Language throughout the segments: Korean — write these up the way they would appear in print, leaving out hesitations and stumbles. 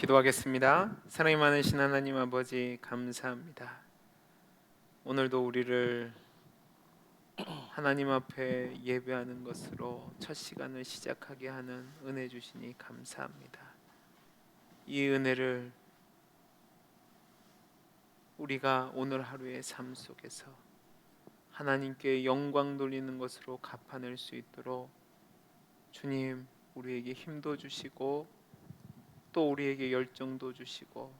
기도하겠습니다. 사랑이 많으신 하나님 아버지 감사합니다. 오늘도 우리를 하나님 앞에 예배하는 것으로 첫 시간을 시작하게 하는 은혜 주시니 감사합니다. 이 은혜를 우리가 오늘 하루의 삶 속에서 하나님께 영광 돌리는 것으로 갚아낼 수 있도록 주님 우리에게 힘도 주시고 또 우리에게 열정도 주시고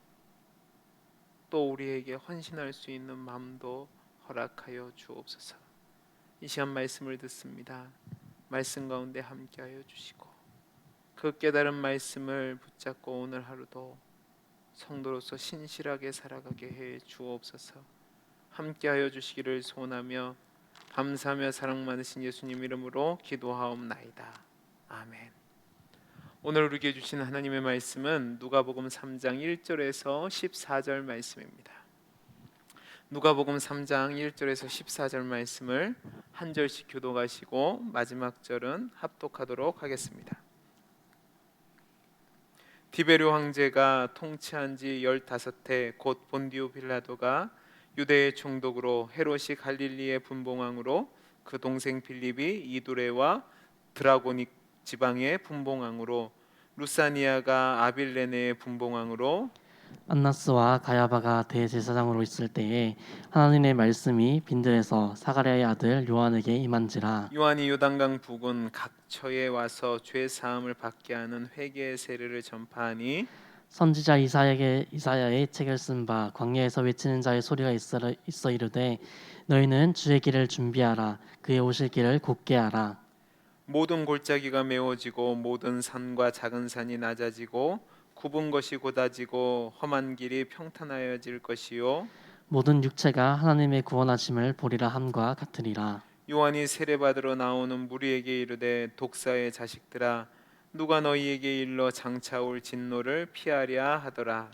또 우리에게 헌신할 수 있는 마음도 허락하여 주옵소서. 이 시간 말씀을 듣습니다. 말씀 가운데 함께하여 주시고 그 깨달은 말씀을 붙잡고 오늘 하루도 성도로서 신실하게 살아가게 해 주옵소서. 함께하여 주시기를 소원하며 감사하며 사랑 많으신 예수님 이름으로 기도하옵나이다. 아멘. 오늘 우리에게 주신 하나님의 말씀은 누가복음 3장 1절에서 14절 말씀입니다. 누가복음 3장 1절에서 14절 말씀을 한 절씩 교독하시고 마지막 절은 합독하도록 하겠습니다. 디베르 황제가 통치한 지 15해 곧 본디오 빌라도가 유대의 총독으로 헤롯이 갈릴리의 분봉왕으로 그 동생 빌립이 이두레와 드라고닉 지방의 분봉왕으로 루사니아가 아빌레네의 분봉왕으로 안나스와 가야바가 대제사장으로 있을 때에 하나님의 말씀이 빈들에서 사가랴의 아들 요한에게 임한지라. 요한이 요단강 부근 각처에 와서 죄 사함을 받게 하는 회개의 세례를 전파하니 선지자 이사야의 책을 쓴 바 광야에서 외치는 자의 소리가 있어 이르되 너희는 주의 길을 준비하라 그의 오실 길을 곧게 하라. 모든 골짜기가 메워지고 모든 산과 작은 산이 낮아지고 굽은 것이 곧아지고 험한 길이 평탄하여질 것이요 모든 육체가 하나님의 구원하심을 보리라 함과 같으리라. 요한이 세례받으러 나오는 무리에게 이르되 독사의 자식들아 누가 너희에게 일러 장차 올 진노를 피하랴 하더라.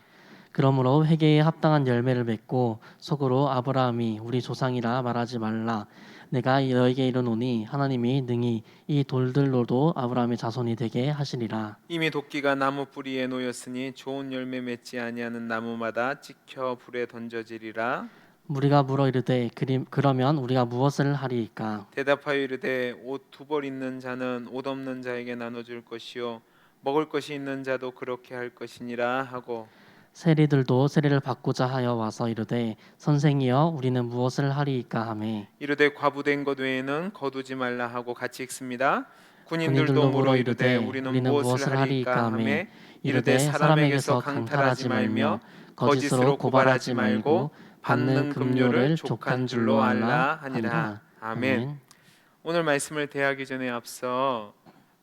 그러므로 회개에 합당한 열매를 맺고 속으로 아브라함이 우리 조상이라 말하지 말라. 내가 너에게 이르노니 하나님이 능히 이 돌들로도 아브라함의 자손이 되게 하시리라. 이미 도끼가 나무 뿌리에 놓였으니 좋은 열매 맺지 아니하는 나무마다 찍혀 불에 던져지리라. 무리가 물어 이르되 그러면 우리가 무엇을 하리이까? 대답하여 이르되 옷 두 벌 있는 자는 옷 없는 자에게 나눠줄 것이요 먹을 것이 있는 자도 그렇게 할 것이니라 하고 세리들도 세리를 받고자 하여 와서 이르되 선생이여 우리는 무엇을 하리이까 하매 이르되 과부된 것 외에는 거두지 말라 하고 같이 읽습니다. 군인들도 군인들도 물어 물어 이르되 이르되 우리는 우리는 무엇을 무엇을 하리이까 하리이까 하매 하매 이르되 이르되 사람에게서 사람에게서 강탈하지 강탈하지 말며 말며 거짓으로 고발하지 말고 받는 받는 급료를 급료를 족한 족한 줄로 줄로 알라 알라 하니라. 하리라. 아멘. 아멘. 오늘 말씀을 대하기 전에 앞서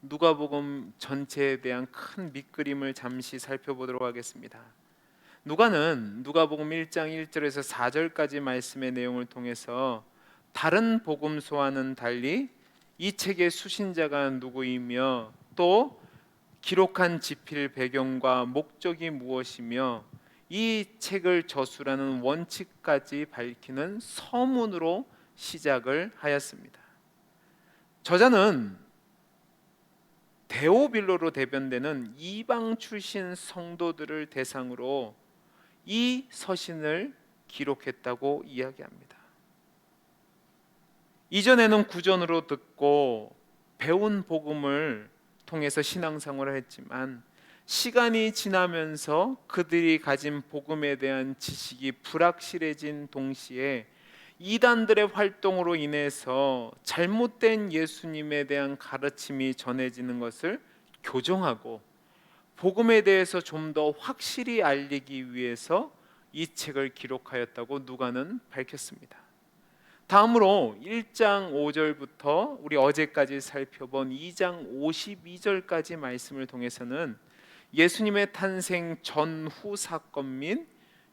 누가복음 전체에 대한 큰 밑그림을 잠시 살펴보도록 하겠습니다. 누가는 누가복음 1장 1절에서 4절까지 말씀의 내용을 통해서 다른 복음서와는 달리 이 책의 수신자가 누구이며 또 기록한 지필 배경과 목적이 무엇이며 이 책을 저술하는 원칙까지 밝히는 서문으로 시작을 하였습니다. 저자는 데오빌로로 대변되는 이방 출신 성도들을 대상으로 이 서신을 기록했다고 이야기합니다. 이전에는 구전으로 듣고 배운 복음을 통해서 신앙생활을 했지만 시간이 지나면서 그들이 가진 복음에 대한 지식이 불확실해진 동시에 이단들의 활동으로 인해서 잘못된 예수님에 대한 가르침이 전해지는 것을 교정하고 복음에 대해서 좀 더 확실히 알리기 위해서 이 책을 기록하였다고 누가는 밝혔습니다. 다음으로 1장 5절부터 우리 어제까지 살펴본 2장 52절까지 말씀을 통해서는 예수님의 탄생 전후 사건 및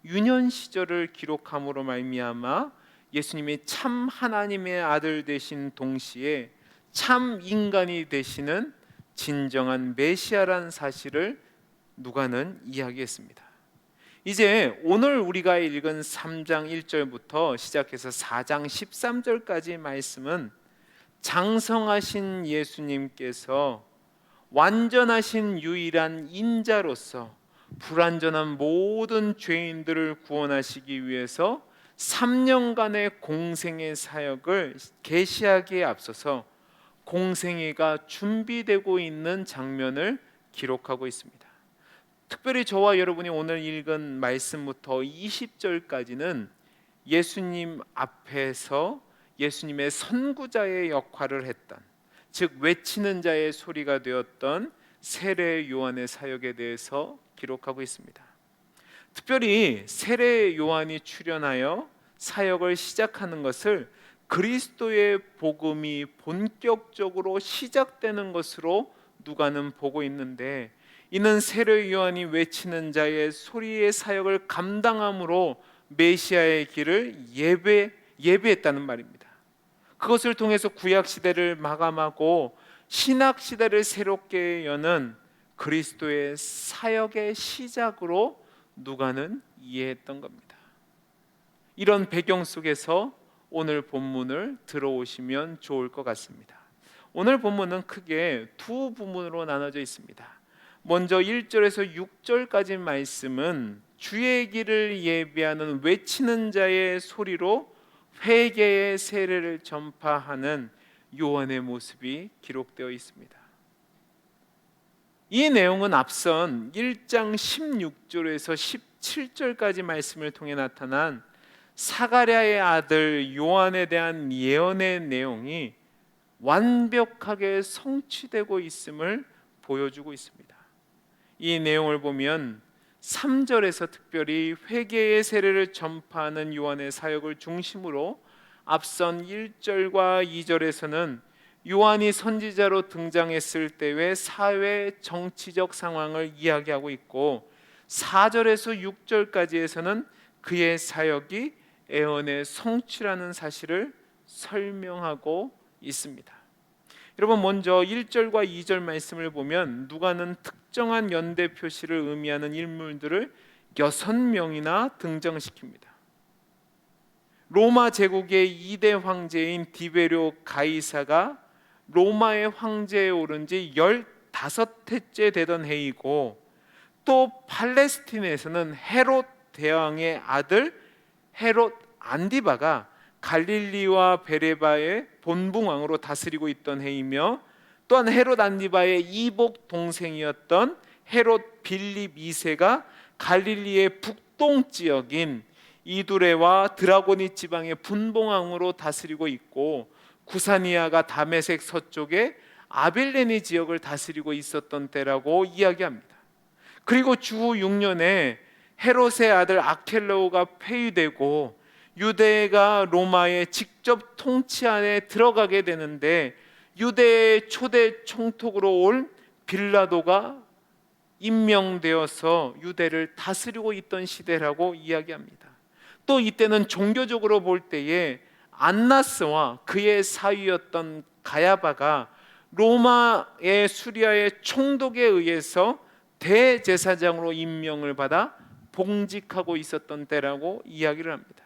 유년 시절을 기록함으로 말미암아 예수님이 참 하나님의 아들 되신 동시에 참 인간이 되시는 진정한 메시아라는 사실을 누가는 이야기했습니다. 이제 오늘 우리가 읽은 3장 1절부터 시작해서 4장 13절까지 말씀은 장성하신 예수님께서 완전하신 유일한 인자로서 불완전한 모든 죄인들을 구원하시기 위해서 3년간의 공생의 사역을 계시하기에 앞서서 공생애가 준비되고 있는 장면을 기록하고 있습니다. 특별히 저와 여러분이 오늘 읽은 말씀부터 20절까지는 예수님 앞에서 예수님의 선구자의 역할을 했던, 즉 외치는 자의 소리가 되었던 세례 요한의 사역에 대해서 기록하고 있습니다. 특별히 세례 요한이 출연하여 사역을 시작하는 것을 그리스도의 복음이 본격적으로 시작되는 것으로 누가는 보고 있는데, 이는 세례 요한이 외치는 자의 소리의 사역을 감당함으로 메시아의 길을 예배했다는 말입니다. 그것을 통해서 구약 시대를 마감하고 신약 시대를 새롭게 여는 그리스도의 사역의 시작으로 누가는 이해했던 겁니다. 이런 배경 속에서 오늘 본문을 들어오시면 좋을 것 같습니다. 오늘 본문은 크게 두 부분으로 나눠져 있습니다. 먼저 1절에서 6절까지 말씀은 주의 길을 예비하는 외치는 자의 소리로 회개의 세례를 전파하는 요한의 모습이 기록되어 있습니다. 이 내용은 앞선 1장 16절에서 17절까지 말씀을 통해 나타난 사가랴의 아들 요한에 대한 예언의 내용이 완벽하게 성취되고 있음을 보여주고 있습니다. 이 내용을 보면 3절에서 특별히 회개의 세례를 전파하는 요한의 사역을 중심으로 앞선 1절과 2절에서는 요한이 선지자로 등장했을 때의 사회 정치적 상황을 이야기하고 있고, 4절에서 6절까지에서는 그의 사역이 애언의 성취라는 사실을 설명하고 있습니다. 여러분, 먼저 1절과 2절 말씀을 보면 누가는 특정한 연대 표시를 의미하는 인물들을 6명이나 등장시킵니다. 로마 제국의 2대 황제인 디베료 가이사가 로마의 황제에 오른 지 15회째 되던 해이고, 또 팔레스틴에서는 헤롯 대왕의 아들 헤롯 안디바가 갈릴리와 베레바의 본붕왕으로 다스리고 있던 해이며, 또한 헤롯 안디바의 이복 동생이었던 헤롯 빌립 2세가 갈릴리의 북동 지역인 이두레와 드라고니 지방의 분봉왕으로 다스리고 있고, 구사니아가 다메섹 서쪽에 아빌레니 지역을 다스리고 있었던 때라고 이야기합니다. 그리고 주 6년에 헤롯의 아들 아켈라오가 폐위되고 유대가 로마의 직접 통치 안에 들어가게 되는데, 유대의 초대 총독으로 올 빌라도가 임명되어서 유대를 다스리고 있던 시대라고 이야기합니다. 또 이때는 종교적으로 볼 때에 안나스와 그의 사위였던 가야바가 로마의 수리아의 총독에 의해서 대제사장으로 임명을 받아 봉직하고 있었던 때라고 이야기를 합니다.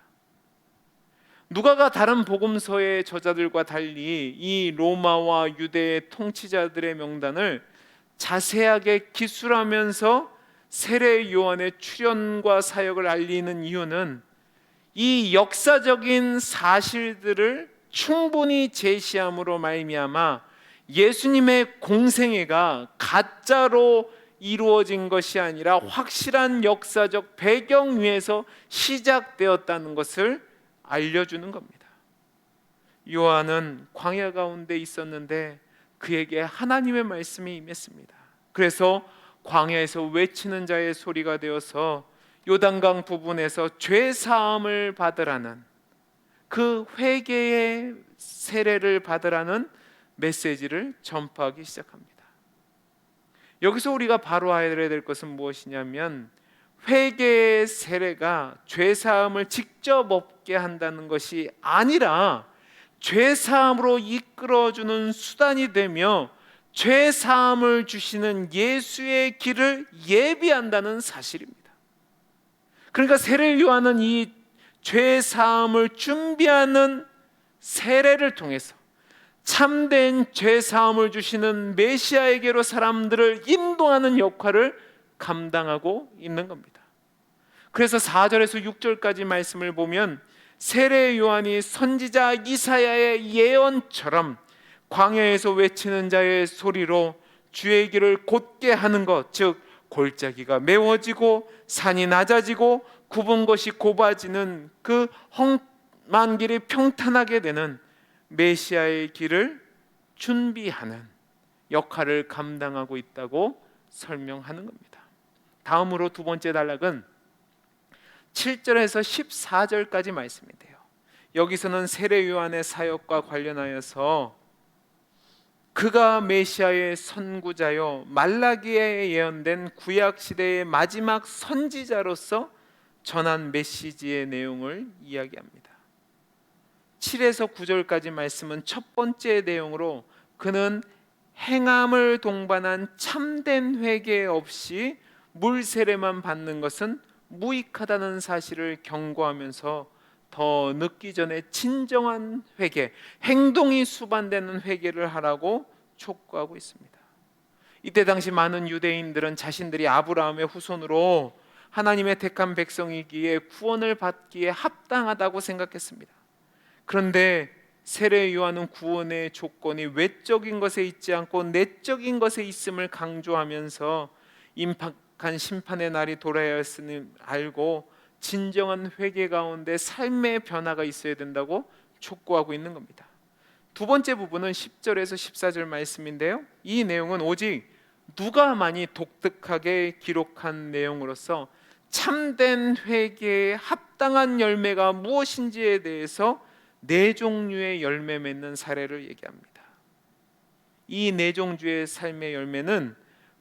누가가 다른 복음서의 저자들과 달리 이 로마와 유대의 통치자들의 명단을 자세하게 기술하면서 세례 요한의 출현과 사역을 알리는 이유는 이 역사적인 사실들을 충분히 제시함으로 말미암아 예수님의 공생애가 가짜로 이루어진 것이 아니라 확실한 역사적 배경 위에서 시작되었다는 것을 알려주는 겁니다. 요한은 광야 가운데 있었는데 그에게 하나님의 말씀이 임했습니다. 그래서 광야에서 외치는 자의 소리가 되어서 요단강 부분에서 죄 사함을 받으라는, 그 회개의 세례를 받으라는 메시지를 전파하기 시작합니다. 여기서 우리가 바로 알아야 될 것은 무엇이냐면, 회개의 세례가 죄 사함을 직접 얻게 한다는 것이 아니라 죄 사함으로 이끌어주는 수단이 되며 죄 사함을 주시는 예수의 길을 예비한다는 사실입니다. 그러니까 세례 요한은 이 죄 사함을 준비하는 세례를 통해서 참된 죄 사함을 주시는 메시아에게로 사람들을 인도하는 역할을 감당하고 있는 겁니다. 그래서 4절에서 6절까지 말씀을 보면 세례 요한이 선지자 이사야의 예언처럼 광야에서 외치는 자의 소리로 주의 길을 곧게 하는 것, 즉 골짜기가 메워지고 산이 낮아지고 굽은 것이 좁아지는 그 험한 길이 평탄하게 되는 메시아의 길을 준비하는 역할을 감당하고 있다고 설명하는 겁니다. 다음으로 두 번째 단락은 7절에서 14절까지 말씀인데요, 여기서는 세례 요한의 사역과 관련하여서 그가 메시아의 선구자요 말라기에 예언된 구약 시대의 마지막 선지자로서 전한 메시지의 내용을 이야기합니다. 7에서 9절까지 말씀은 첫 번째 내용으로 그는 행함을 동반한 참된 회개 없이 물 세례만 받는 것은 무익하다는 사실을 경고하면서 더 늦기 전에 진정한 회개, 행동이 수반되는 회개를 하라고 촉구하고 있습니다. 이때 당시 많은 유대인들은 자신들이 아브라함의 후손으로 하나님의 택한 백성이기에 구원을 받기에 합당하다고 생각했습니다. 그런데 세례 요한은 구원의 조건이 외적인 것에 있지 않고 내적인 것에 있음을 강조하면서 임박한 심판의 날이 돌아야 했음을 알고 진정한 회개 가운데 삶의 변화가 있어야 된다고 촉구하고 있는 겁니다. 두 번째 부분은 10절에서 14절 말씀인데요, 이 내용은 오직 누가만이 독특하게 기록한 내용으로서 참된 회개에 합당한 열매가 무엇인지에 대해서 네 종류의 열매 맺는 사례를 얘기합니다. 이 네 종류의 삶의 열매는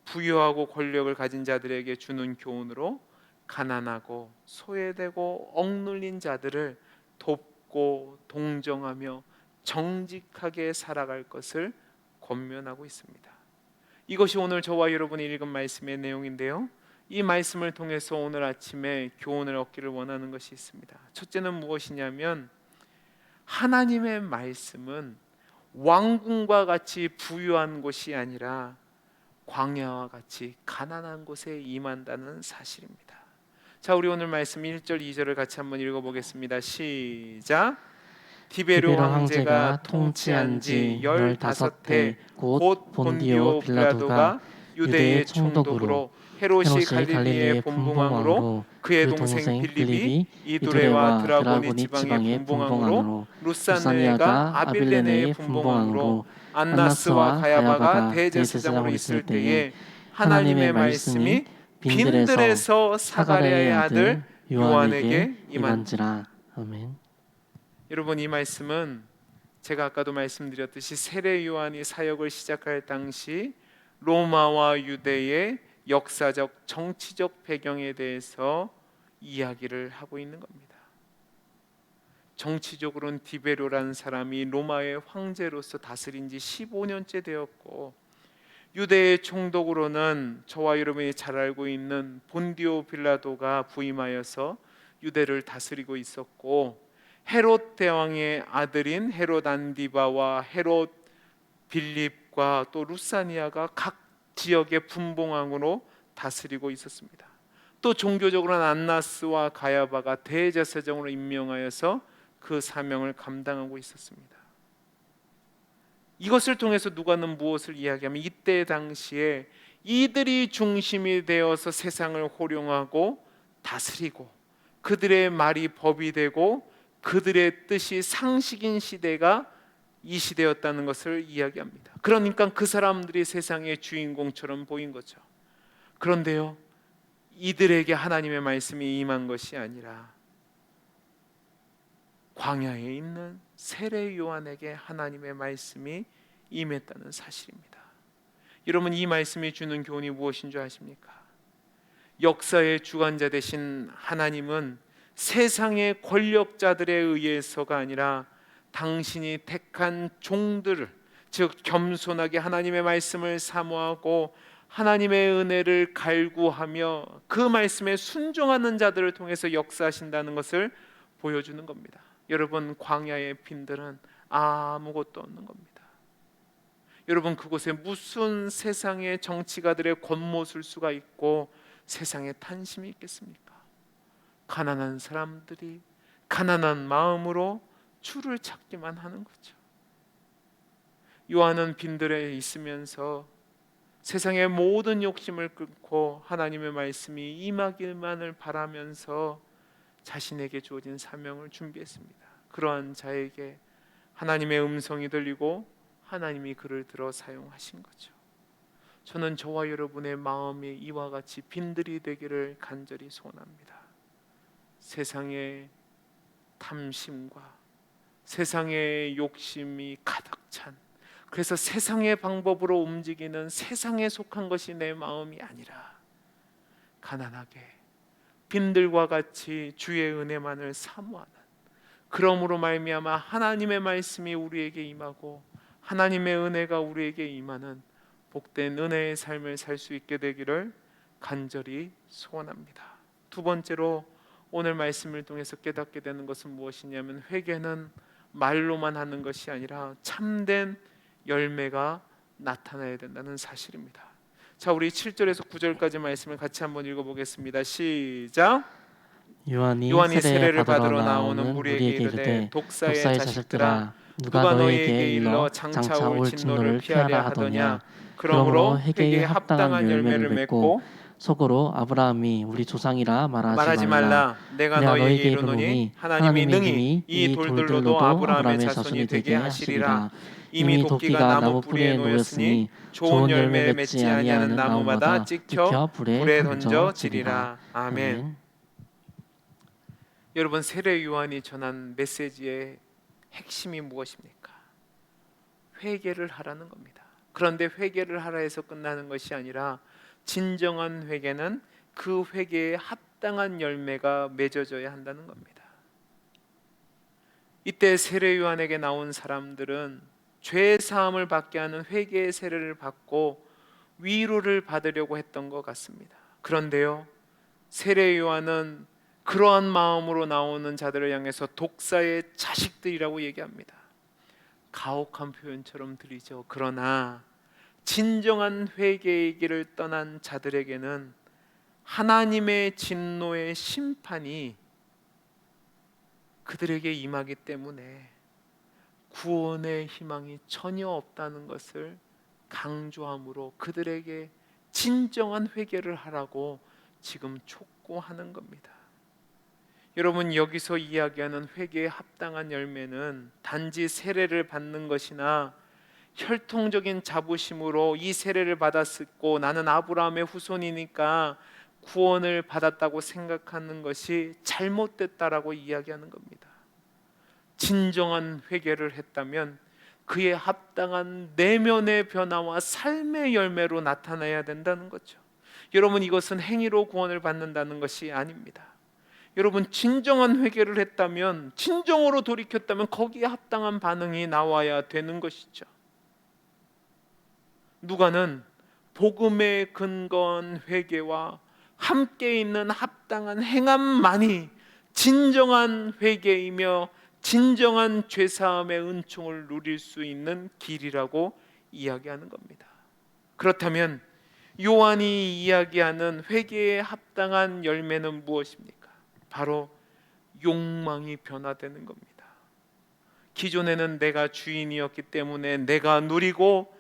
부유하고 권력을 가진 자들에게 주는 교훈으로 가난하고 소외되고 억눌린 자들을 돕고 동정하며 정직하게 살아갈 것을 권면하고 있습니다. 이것이 오늘 저와 여러분이 읽은 말씀의 내용인데요, 이 말씀을 통해서 오늘 아침에 교훈을 얻기를 원하는 것이 있습니다. 첫째는 무엇이냐면 하나님의 말씀은 왕궁과 같이 부유한 곳이 아니라 광야와 같이 가난한 곳에 임한다는 사실입니다. 자, 우리 오늘 말씀 1절 2절을 같이 한번 읽어보겠습니다. 시작. 디베료 황제가 통치한 지 15해 곧 본디오 빌라도가 유대의 총독으로 헤롯이 갈릴리의 본궁왕으로 그의 동생 빌립이 이두레와 드라고니 지방의 본궁왕으로 루사니아가 아빌레네의 본궁왕으로 안나스와 가야바가 대제사장으로 있을 때에 하나님의 말씀이 빈들에서 사가랴의 아들 요한에게 임한지라. 아멘. 여러분, 이 말씀은 제가 아까도 말씀드렸듯이 세례 요한이 사역을 시작할 당시 로마와 유대의 역사적 정치적 배경에 대해서 이야기를 하고 있는 겁니다. 정치적으로는 디베료라는 사람이 로마의 황제로서 다스린 지 15년째 되었고, 유대의 총독으로는 저와 여러분이 잘 알고 있는 본디오 빌라도가 부임하여서 유대를 다스리고 있었고, 헤롯 대왕의 아들인 헤롯 안디바와 헤롯 빌립과 또 루사니아가 각 지역의 분봉왕으로 다스리고 있었습니다. 또 종교적으로는 안나스와 가야바가 대제사장으로 임명하여서 그 사명을 감당하고 있었습니다. 이것을 통해서 누가는 무엇을 이야기하면 이때 당시에 이들이 중심이 되어서 세상을 호령하고 다스리고 그들의 말이 법이 되고 그들의 뜻이 상식인 시대가 이 시대였다는 것을 이야기합니다. 그러니까 그 사람들이 세상의 주인공처럼 보인 거죠. 그런데요, 이들에게 하나님의 말씀이 임한 것이 아니라 광야에 있는 세례 요한에게 하나님의 말씀이 임했다는 사실입니다. 여러분, 이 말씀이 주는 교훈이 무엇인 줄 아십니까? 역사의 주관자 되신 하나님은 세상의 권력자들에 의해서가 아니라 당신이 택한 종들을, 즉 겸손하게 하나님의 말씀을 사모하고 하나님의 은혜를 갈구하며 그 말씀에 순종하는 자들을 통해서 역사하신다는 것을 보여주는 겁니다. 여러분, 광야의 빈들은 아무것도 없는 겁니다. 여러분, 그곳에 무슨 세상의 정치가들의 권모술수가 있고 세상에 탄심이 있겠습니까? 가난한 사람들이 가난한 마음으로 주를 찾기만 하는 거죠. 요한은 빈들에 있으면서 세상의 모든 욕심을 끊고 하나님의 말씀이 임하기만을 바라면서 자신에게 주어진 사명을 준비했습니다. 그러한 자에게 하나님의 음성이 들리고 하나님이 그를 들어 사용하신 거죠. 저는 저와 여러분의 마음이 이와 같이 빈들이 되기를 간절히 소원합니다. 세상의 탐심과 세상의 욕심이 가득 찬, 그래서 세상의 방법으로 움직이는 세상에 속한 것이 내 마음이 아니라 가난하게 빈들과 같이 주의 은혜만을 사모하는, 그러므로 말미암아 하나님의 말씀이 우리에게 임하고 하나님의 은혜가 우리에게 임하는 복된 은혜의 삶을 살 수 있게 되기를 간절히 소원합니다. 두 번째로 오늘 말씀을 통해서 깨닫게 되는 것은 무엇이냐면, 회개는 말로만 하는 것이 아니라 참된 열매가 나타나야 된다는 사실입니다. 자, 우리 7절에서 9절까지 말씀을 같이 한번 읽어보겠습니다. 시작. 요한이 세례를 받으러 나오는 나오는 무리에게 이르되 독사의 독사의 자식들아, 자식들아 누가 너희에게 일러 장차 올 진노를 피하라 하더냐. 그러므로 회개에 합당한 열매를 맺고 속으로 아브라함이 우리 조상이라 말하지 말라. 내가 내가 너희에게 이르노니 하나님이 능히 이 돌들로도 아브라함의 자손이 되게 하시리라. 이미 도끼가 나무 뿌리에 놓였으니 좋은 열매 맺지 아니하는 나무마다 찍혀 불에 던져지리라. 아멘. 여러분, 세례 요한이 전한 메시지의 핵심이 무엇입니까? 회개를 하라는 겁니다. 그런데 회개를 하라 해서 끝나는 것이 아니라 진정한 회개는 그 회개에 합당한 열매가 맺어져야 한다는 겁니다. 이때 세례 요한에게 나온 사람들은 죄 사함을 받게 하는 회개의 세례를 받고 위로를 받으려고 했던 것 같습니다. 그런데요, 세례 요한은 그러한 마음으로 나오는 자들을 향해서 독사의 자식들이라고 얘기합니다. 가혹한 표현처럼 들리죠. 그러나 진정한 회개의 길을 떠난 자들에게는 하나님의 진노의 심판이 그들에게 임하기 때문에 구원의 희망이 전혀 없다는 것을 강조함으로 그들에게 진정한 회개를 하라고 지금 촉구하는 겁니다. 여러분, 여기서 이야기하는 회개에 합당한 열매는 단지 세례를 받는 것이나 혈통적인 자부심으로 이 세례를 받았고 나는 아브라함의 후손이니까 구원을 받았다고 생각하는 것이 잘못됐다라고 이야기하는 겁니다. 진정한 회개를 했다면 그에 합당한 내면의 변화와 삶의 열매로 나타나야 된다는 거죠. 여러분, 이것은 행위로 구원을 받는다는 것이 아닙니다. 여러분, 진정한 회개를 했다면, 진정으로 돌이켰다면 거기에 합당한 반응이 나와야 되는 것이죠. 누가는 복음에 근거한 회개와 함께 있는 합당한 행함만이 진정한 회개이며 진정한 죄사함의 은총을 누릴 수 있는 길이라고 이야기하는 겁니다. 그렇다면 요한이 이야기하는 회개에 합당한 열매는 무엇입니까? 바로 욕망이 변화되는 겁니다. 기존에는 내가 주인이었기 때문에 내가 누리고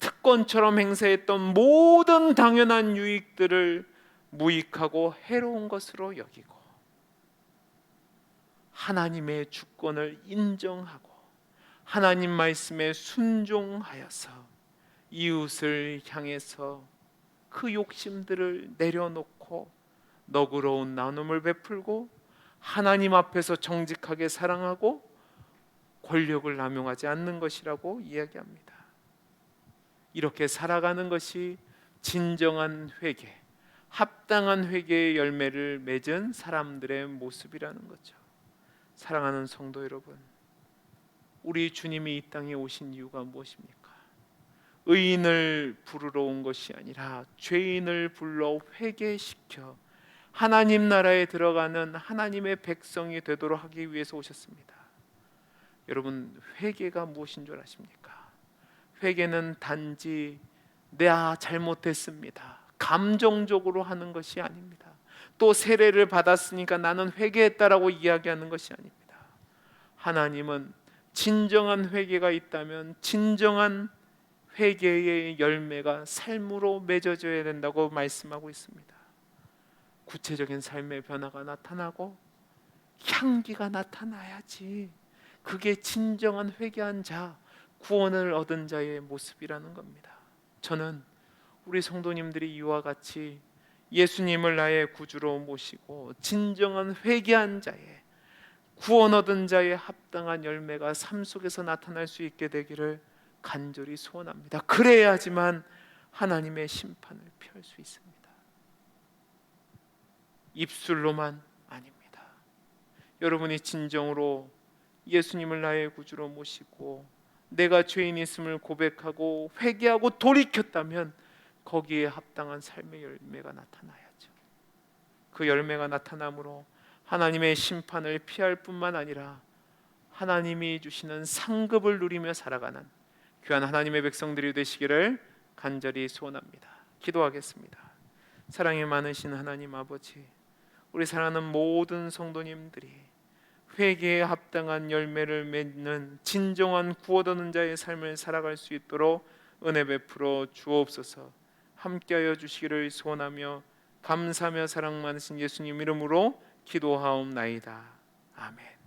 특권처럼 행사했던 모든 당연한 유익들을 무익하고 해로운 것으로 여기고 하나님의 주권을 인정하고 하나님 말씀에 순종하여서 이웃을 향해서 그 욕심들을 내려놓고 너그러운 나눔을 베풀고 하나님 앞에서 정직하게 사랑하고 권력을 남용하지 않는 것이라고 이야기합니다. 이렇게 살아가는 것이 진정한 회개, 합당한 회개의 열매를 맺은 사람들의 모습이라는 거죠. 사랑하는 성도 여러분, 우리 주님이 이 땅에 오신 이유가 무엇입니까? 의인을 부르러 온 것이 아니라 죄인을 불러 회개시켜 하나님 나라에 들어가는 하나님의 백성이 되도록 하기 위해서 오셨습니다. 여러분, 회개가 무엇인 줄 아십니까? 회개는 단지 내가 잘못했습니다, 감정적으로 하는 것이 아닙니다. 또 세례를 받았으니까 나는 회개했다라고 이야기하는 것이 아닙니다. 하나님은 진정한 회개가 있다면 진정한 회개의 열매가 삶으로 맺어져야 된다고 말씀하고 있습니다. 구체적인 삶의 변화가 나타나고 향기가 나타나야지 그게 진정한 회개한 자, 구원을 얻은 자의 모습이라는 겁니다. 저는 우리 성도님들이 이와 같이 예수님을 나의 구주로 모시고 진정한 회개한 자의, 구원 얻은 자의 합당한 열매가 삶 속에서 나타날 수 있게 되기를 간절히 소원합니다. 그래야지만 하나님의 심판을 피할 수 있습니다. 입술로만 아닙니다. 여러분이 진정으로 예수님을 나의 구주로 모시고 내가 죄인 있음을 고백하고 회개하고 돌이켰다면 거기에 합당한 삶의 열매가 나타나야죠. 그 열매가 나타남으로 하나님의 심판을 피할 뿐만 아니라 하나님이 주시는 상급을 누리며 살아가는 귀한 하나님의 백성들이 되시기를 간절히 소원합니다. 기도하겠습니다. 사랑이 많으신 하나님 아버지, 우리 사랑하는 모든 성도님들이 회개에 합당한 열매를 맺는 진정한 구원 얻는 자의 삶을 살아갈 수 있도록 은혜 베풀어 주옵소서. 함께하여 주시기를 소원하며 감사하며 사랑 많으신 예수님 이름으로 기도하옵나이다. 아멘.